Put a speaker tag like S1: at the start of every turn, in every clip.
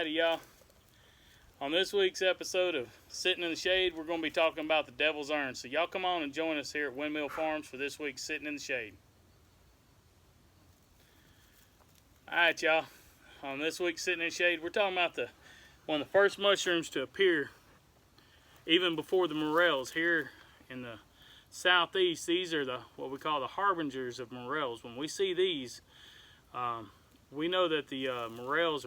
S1: Alrighty, y'all. On this week's episode of Sitting in the Shade, we're going to be talking about the Devil's Urn. So y'all come on and join us here at Windmill Farms for this week's Sitting in the Shade. Alright, y'all. On this week's Sitting in the Shade, we're talking about one of the first mushrooms to appear even before the morels here in the southeast. These are what we call the harbingers of morels. When we see these, we know that the morels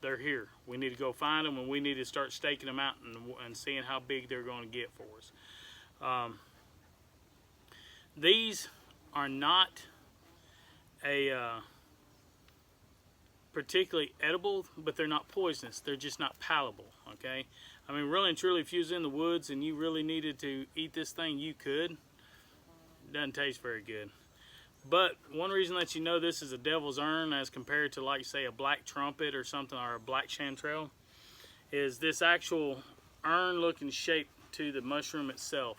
S1: they're here. We need to go find them, and we need to start staking them out and seeing how big they're going to get for us. These are not particularly edible, but they're not poisonous. They're just not palatable, okay? I mean, really and truly, if you was in the woods and you really needed to eat this thing, you could. It doesn't taste very good. But one reason that you know this is a Devil's Urn as compared to, like, say, a black trumpet or something, or a black chanterelle, is this actual urn-looking shape to the mushroom itself.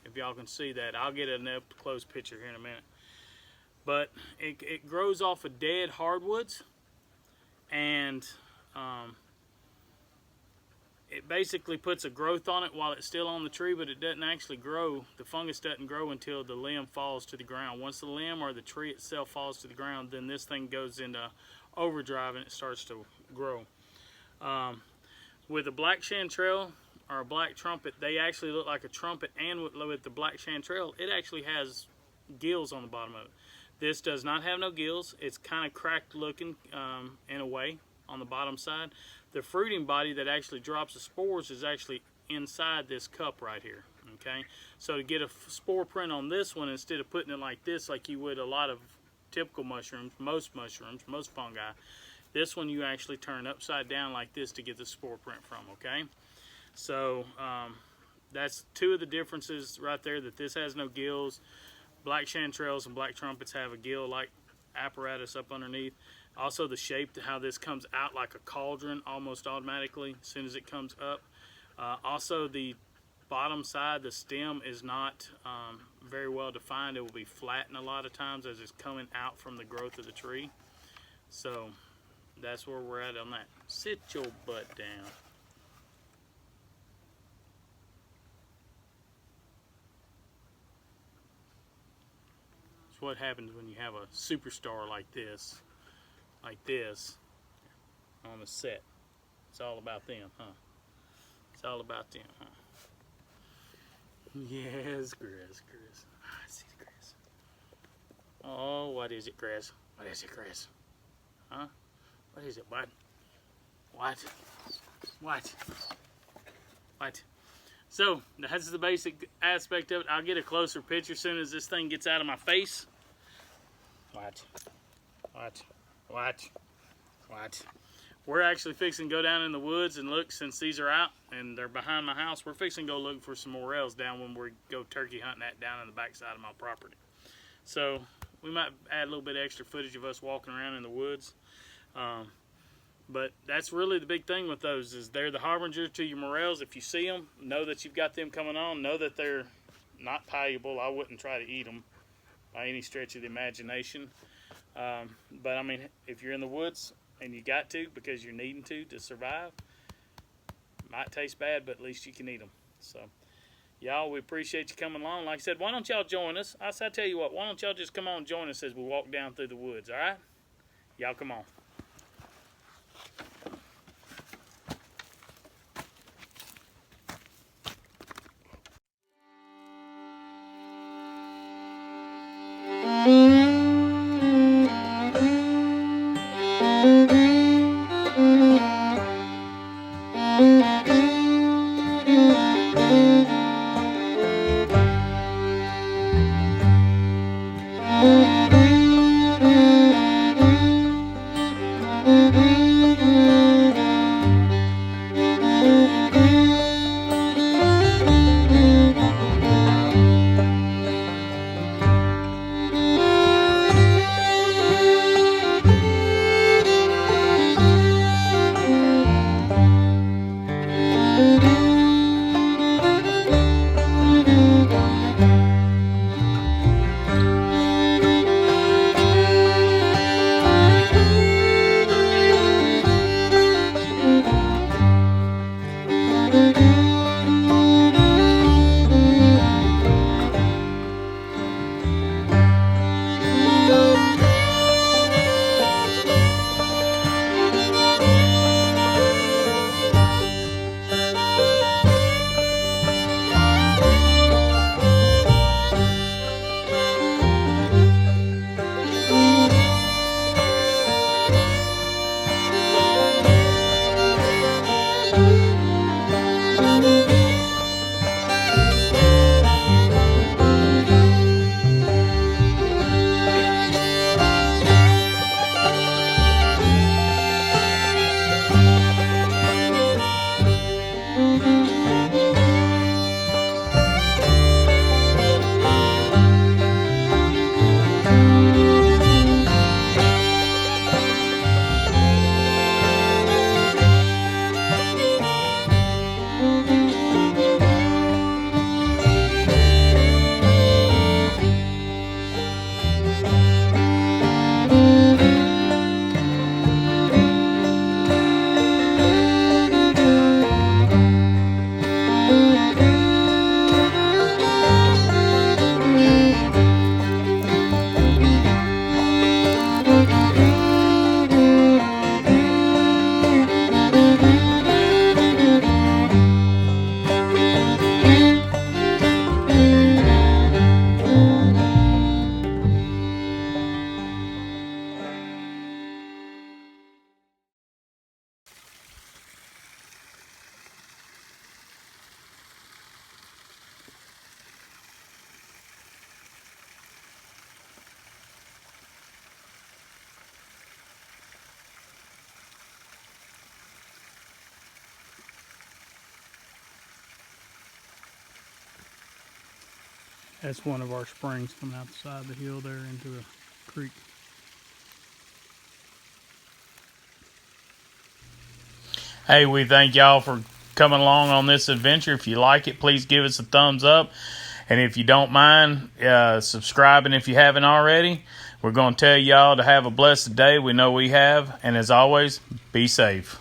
S1: If y'all can see that, I'll get an up-close picture here in a minute. But it grows off of dead hardwoods, and it basically puts a growth on it while it's still on the tree, but it doesn't actually grow. The fungus doesn't grow until the limb falls to the ground. Once the limb or the tree itself falls to the ground, then this thing goes into overdrive and it starts to grow. With a black chanterelle or a black trumpet, they actually look like a trumpet, and with the black chanterelle, it actually has gills on the bottom of it. This does not have no gills. It's kind of cracked looking in a way on the bottom side. The fruiting body that actually drops the spores is actually inside this cup right here, okay? So to get a spore print on this one, instead of putting it like this, like you would a lot of typical mushrooms, most fungi, this one you actually turn upside down like this to get the spore print from, okay? So that's two of the differences right there, that this has no gills. Black chanterelles and black trumpets have a gill-like apparatus up underneath. Also the shape, how this comes out like a cauldron almost automatically as soon as it comes up. Also the bottom side, the stem is not very well defined. It will be flattened a lot of times as it's coming out from the growth of the tree. So that's where we're at on that. Sit your butt down. It's what happens when you have a superstar like this on the set. It's all about them, huh? It's all about them, huh? Yes, Chris. I see the Chris. Oh, what is it, Chris? What is it, Chris? Huh? What is it, bud? What? So, that's the basic aspect of it. I'll get a closer picture as soon as this thing gets out of my face. What? We're actually fixing to go down in the woods and look, since these are out and they're behind my house. We're fixing to go look for some morels down when we go turkey hunting down in the backside of my property. So we might add a little bit of extra footage of us walking around in the woods. But that's really the big thing with those, is they're the harbinger to your morels. If you see them, know that you've got them coming on. Know that they're not valuable. I wouldn't try to eat them by any stretch of the imagination. But I mean, if you're in the woods and you got to, because you're needing to survive, might taste bad, but at least you can eat them. So y'all, we appreciate you coming along. Like I said, why don't y'all join us? I tell you what, why don't y'all just come on and join us as we walk down through the woods, all right? Y'all come on. That's one of our springs coming out the side of the hill there into the creek. Hey, we thank y'all for coming along on this adventure. If you like it, please give us a thumbs up. And if you don't mind subscribing if you haven't already, we're going to tell y'all to have a blessed day. We know we have. And as always, be safe.